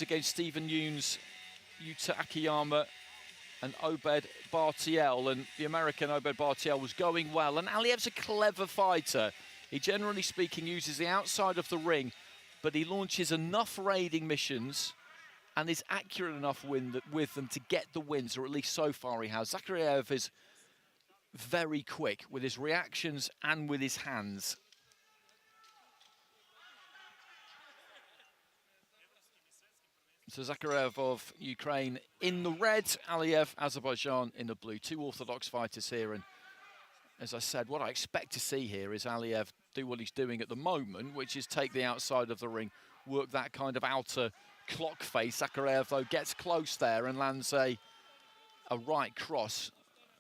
against Stephen Yoons, Yuta Akiyama and Obed Bartiel, and the American Obed Bartiel was going well. And Aliyev's a clever fighter. He, generally speaking, uses the outside of the ring, but he launches enough raiding missions and is accurate enough with them to get the wins, or at least so far he has. Zakhariev is very quick with his reactions and with his hands. So Zakhariev of Ukraine in the red, Aliyev, Azerbaijan in the blue. Two orthodox fighters here, and as I said, what I expect to see here is Aliyev do what he's doing at the moment, which is take the outside of the ring, work that kind of outer clock face. Zakhariev, though, gets close there and lands a right cross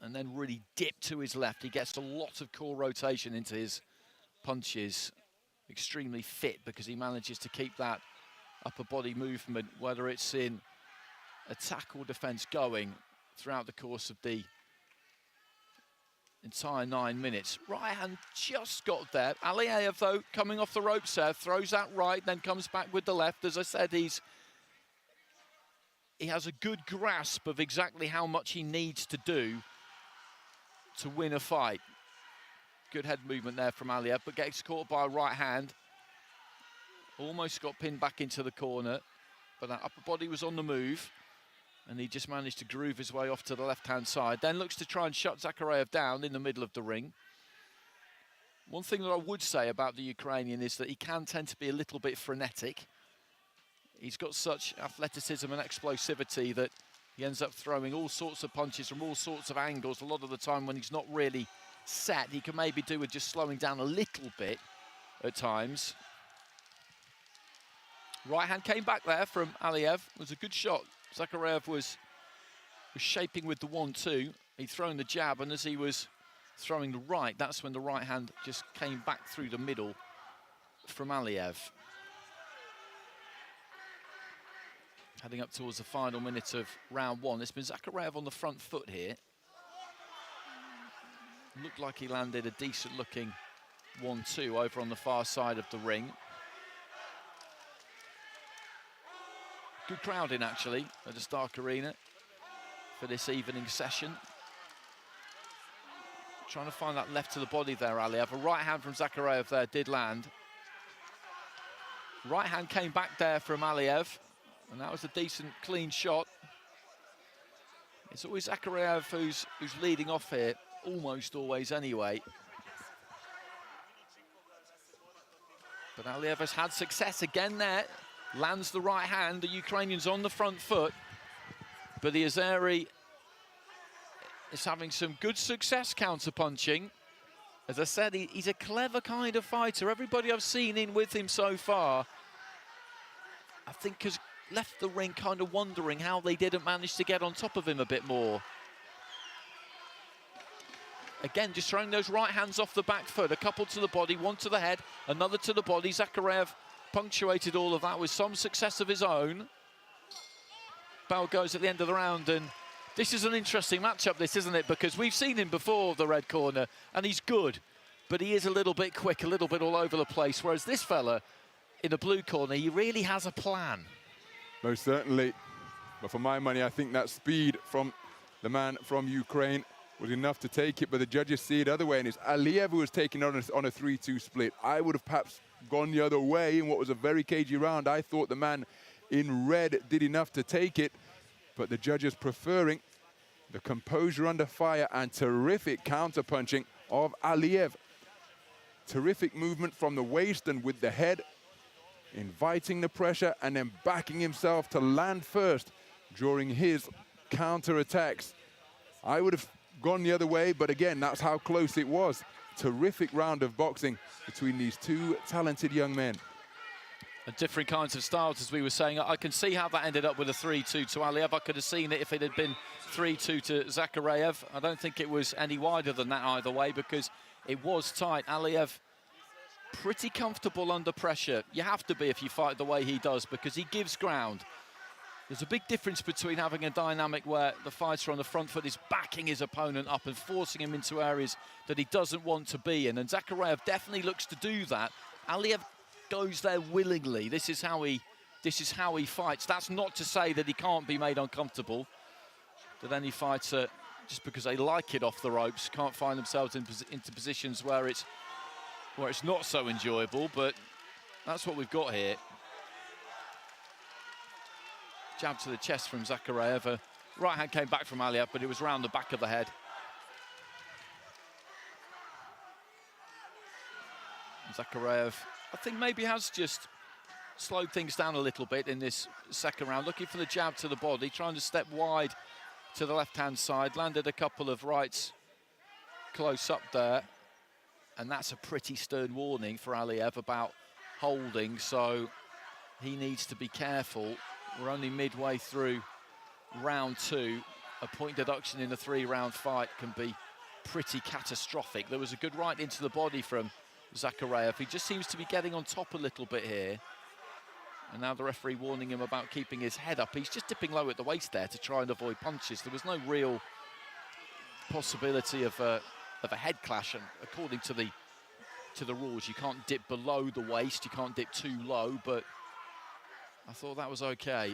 and then really dip to his left. He gets a lot of core rotation into his punches. Extremely fit because he manages to keep that upper body movement, whether it's in attack or defense, going throughout the course of the entire 9 minutes. Right hand just got there. Aliyev, though, coming off the ropes there, throws that right, then comes back with the left. As I said, he has a good grasp of exactly how much he needs to do to win a fight. Good head movement there from Aliyev, but gets caught by a right hand. Almost got pinned back into the corner, but that upper body was on the move, and he just managed to groove his way off to the left-hand side. Then looks to try and shut Zakhariev down in the middle of the ring. One thing that I would say about the Ukrainian is that he can tend to be a little bit frenetic. He's got such athleticism and explosivity that he ends up throwing all sorts of punches from all sorts of angles. A lot of the time when he's not really set, he can maybe do with just slowing down a little bit at times. Right hand came back there from Aliyev. It was a good shot. Zakhariev was shaping with the 1-2. He'd thrown the jab, and as he was throwing the right, that's when the right hand just came back through the middle from Aliyev. Heading up towards the final minute of round one. It's been Zakhariev on the front foot here. Looked like he landed a decent-looking 1-2 over on the far side of the ring. Good crowding, actually, at the Stark Arena for this evening session. Trying to find that left to the body there, Aliyev. A right hand from Zakhariev there did land. Right hand came back there from Aliyev, and that was a decent, clean shot. It's always Zakhariev who's leading off here, almost always anyway. But Aliyev has had success again there. Lands the right hand, the Ukrainian's on the front foot, but the Azeri is having some good success counter-punching. As I said, he's a clever kind of fighter. Everybody I've seen in with him so far, I think, has left the ring kind of wondering how they didn't manage to get on top of him a bit more. Again, just throwing those right hands off the back foot, a couple to the body, one to the head, another to the body. Zakhariev punctuated all of that with some success of his own. Bell goes at the end of the round, and this is an interesting matchup, this, isn't it? Because we've seen him before, the red corner, and he's good, but he is a little bit quick, a little bit all over the place, whereas this fella in the blue corner, he really has a plan. Most certainly, but for my money, I think that speed from the man from Ukraine was enough to take it, but the judges see it other way, and it's Aliyev who was taking on a 3-2 split. I would have perhaps gone the other way in what was a very cagey round. I thought the man in red did enough to take it, but the judges preferring the composure under fire and terrific counter-punching of Aliyev. Terrific movement from the waist and with the head, inviting the pressure and then backing himself to land first during his counter-attacks. I would have gone the other way, but again, that's how close it was. Terrific round of boxing between these two talented young men. And different kinds of styles, as we were saying. I can see how that ended up with a 3-2 to Aliyev. I could have seen it if it had been 3-2 to Zakhariev. I don't think it was any wider than that either way, because it was tight. Aliyev pretty comfortable under pressure. You have to be if you fight the way he does, because he gives ground. There's a big difference between having a dynamic where the fighter on the front foot is backing his opponent up and forcing him into areas that he doesn't want to be in. And Zakhariev definitely looks to do that. Aliyev goes there willingly. This is how he this is how he fights. That's not to say that he can't be made uncomfortable, that any fighter, just because they like it off the ropes, can't find themselves into positions where it's not so enjoyable, but that's what we've got here. Jab to the chest from Zakhariev. Right hand came back from Aliyev, but it was round the back of the head. Zakhariev, I think, maybe has just slowed things down a little bit in this second round, looking for the jab to the body, trying to step wide to the left-hand side, landed a couple of rights close up there, and that's a pretty stern warning for Aliyev about holding, so he needs to be careful. We're only midway through round 2. A point deduction in a 3-round fight can be pretty catastrophic. There was a good right into the body from Zakhariev. He just seems to be getting on top a little bit here. And now the referee warning him about keeping his head up. He's just dipping low at the waist there to try and avoid punches. There was no real possibility of a head clash, and according to the rules, you can't dip below the waist, you can't dip too low, but I thought that was okay.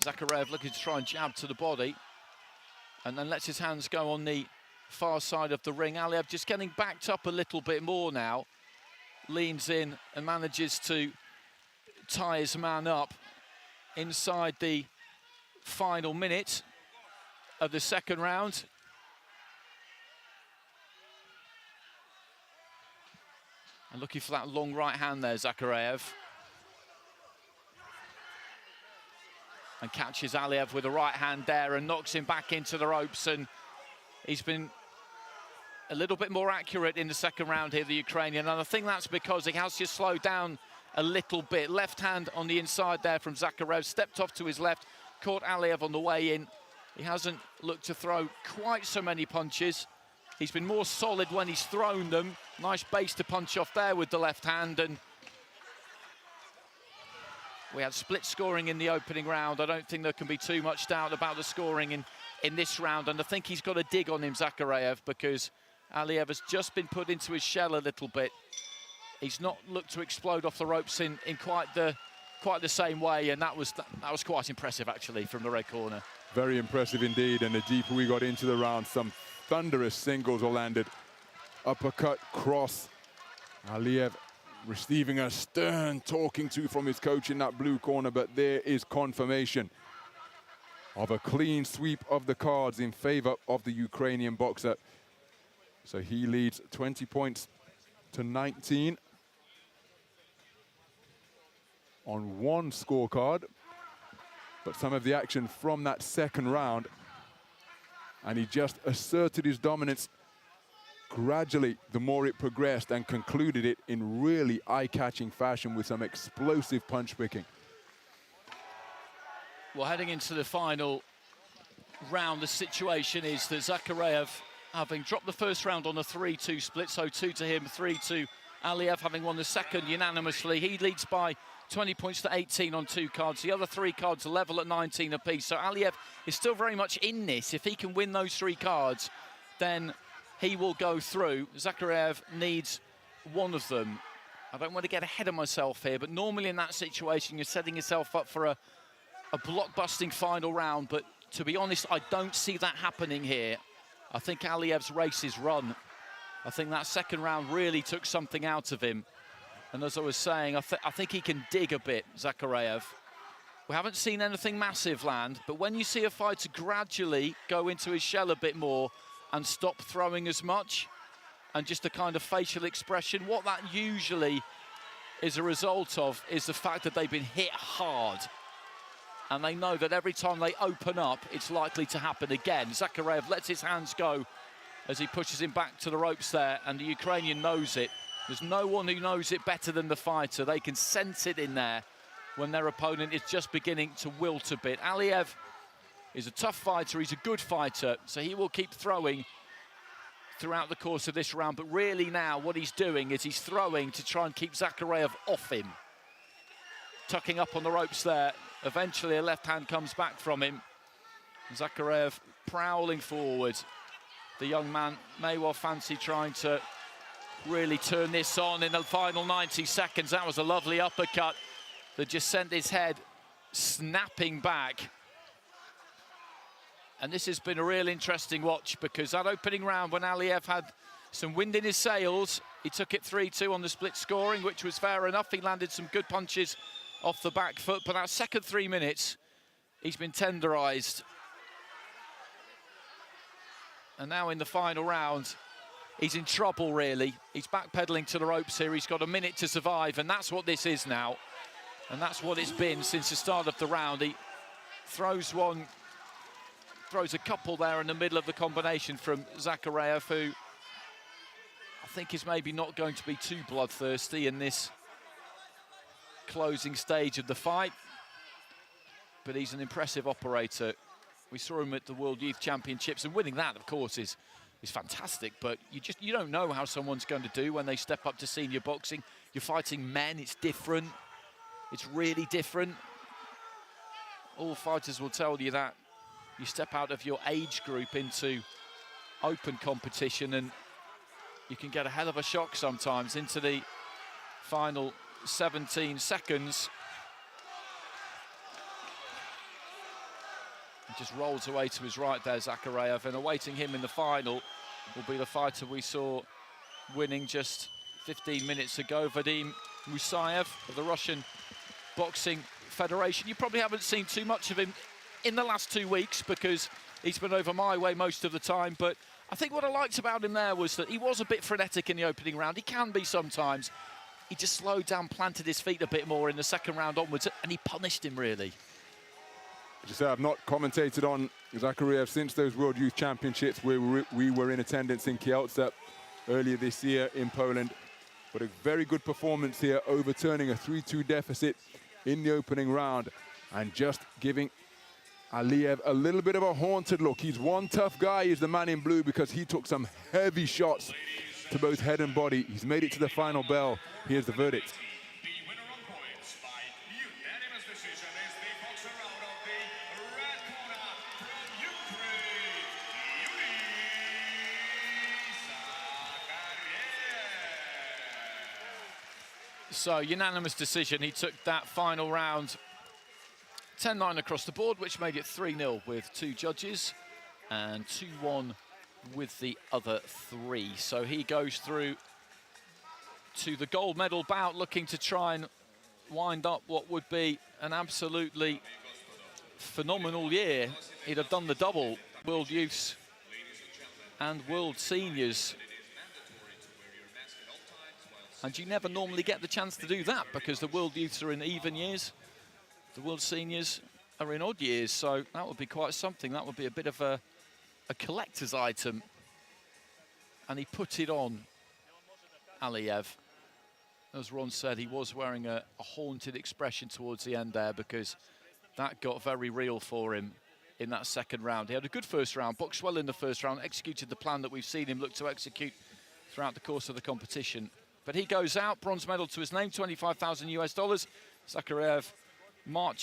Zakhariev looking to try and jab to the body, and then lets his hands go on the far side of the ring. Aliyev just getting backed up a little bit more now. Leans in and manages to tie his man up inside the final minute of the second round. And looking for that long right hand there, Zakhariev. And catches Aliyev with a right hand there and knocks him back into the ropes. And he's been a little bit more accurate in the second round here, the Ukrainian. And I think that's because he has just slowed down a little bit. Left hand on the inside there from Zakhariev. Stepped off to his left, caught Aliyev on the way in. He hasn't looked to throw quite so many punches. He's been more solid when he's thrown them. Nice base to punch off there with the left hand. And we had split scoring in the opening round. I don't think there can be too much doubt about the scoring in this round. And I think he's got a dig on him, Zakhariev, because Aliyev has just been put into his shell a little bit. He's not looked to explode off the ropes in quite the same way, and that was quite impressive actually from the red corner. Very impressive indeed, and the deeper we got into the round, some thunderous singles were landed. Uppercut, cross. Aliyev receiving a stern talking to from his coach in that blue corner, but there is confirmation of a clean sweep of the cards in favor of the Ukrainian boxer. So he leads 20 points to 19 on one scorecard. But some of the action from that second round, and he just asserted his dominance gradually the more it progressed, and concluded it in really eye-catching fashion with some explosive punch picking. Well, heading into the final round, the situation is that Zakhariev, having dropped the first round on a 3-2 split, so 2 to him, 3 to Aliyev, having won the second unanimously. He leads by 20 points to 18 on 2 cards. The other 3 cards are level at 19 apiece. So Aliyev is still very much in this. If he can win those 3 cards, then he will go through. Zakhariev needs one of them. I don't want to get ahead of myself here, but normally in that situation, you're setting yourself up for a blockbusting final round. But to be honest, I don't see that happening here. I think Aliyev's race is run. I think that second round really took something out of him. And as I was saying, I think he can dig a bit, Zakhariev. We haven't seen anything massive land, but when you see a fighter gradually go into his shell a bit more and stop throwing as much, and just a kind of facial expression, what that usually is a result of is the fact that they've been hit hard. And they know that every time they open up, it's likely to happen again. Zakhariev lets his hands go as he pushes him back to the ropes there, and the Ukrainian knows it. There's no one who knows it better than the fighter. They can sense it in there when their opponent is just beginning to wilt a bit. Aliyev is a tough fighter, he's a good fighter, so he will keep throwing throughout the course of this round. But really now, what he's doing is he's throwing to try and keep Zakhariev off him. Tucking up on the ropes there. Eventually, a left hand comes back from him. Zakhariev prowling forward. The young man may well fancy trying to really turn this on in the final 90 seconds. That was a lovely uppercut that just sent his head snapping back. And this has been a real interesting watch, because that opening round, when Aliyev had some wind in his sails, he took it 3-2 on the split scoring, which was fair enough. He landed some good punches off the back foot, but that second 3 minutes, he's been tenderised. And now in the final round, he's in trouble, really. He's backpedaling to the ropes here. He's got a minute to survive, and that's what this is now. And that's what it's been since the start of the round. He throws a couple there in the middle of the combination from Zakhariev, who I think is maybe not going to be too bloodthirsty in this closing stage of the fight. But he's an impressive operator. We saw him at the World Youth Championships, and winning that, of course, is fantastic. But you don't know how someone's going to do when they step up to senior boxing. You're fighting men, it's different. It's really different. All fighters will tell you that. You step out of your age group into open competition, and you can get a hell of a shock sometimes into the final 17 seconds. He just rolls away to his right there, Zakhariev, and awaiting him in the final will be the fighter we saw winning just 15 minutes ago, Vadim Musayev of the Russian Boxing Federation. You probably haven't seen too much of him in the last 2 weeks, because he's been over my way most of the time, but I think what I liked about him there was that he was a bit frenetic in the opening round. He can be sometimes. He just slowed down, planted his feet a bit more in the second round onwards, and he punished him, really. As you say, I've not commentated on Zakhariev since those World Youth Championships where we were in attendance in Kielce earlier this year in Poland. But a very good performance here, overturning a 3-2 deficit in the opening round and just giving Aliyev a little bit of a haunted look. He's one tough guy, he's the man in blue, because he took some heavy shots to both head and body. He's made it to the final bell. Here's the verdict. The winner on points by unanimous decision is the boxer out of the red corner from Ukraine, Yurii Zakhariev. So, unanimous decision. He took that final round 10-9 across the board, which made it 3-0 with 2 judges and 2-1 with the other 3. So he goes through to the gold medal bout, looking to try and wind up what would be an absolutely phenomenal year. He'd have done the double, World Youths and World Seniors. And you never normally get the chance to do that, because the World Youths are in even years. The World Seniors are in odd years, so that would be quite something. That would be a bit of a collector's item. And he put it on Aliyev. As Ron said, he was wearing a haunted expression towards the end there, because that got very real for him in that second round. He had a good first round, boxed well in the first round, executed the plan that we've seen him look to execute throughout the course of the competition. But he goes out, bronze medal to his name, $25,000 US. Zakhariev marching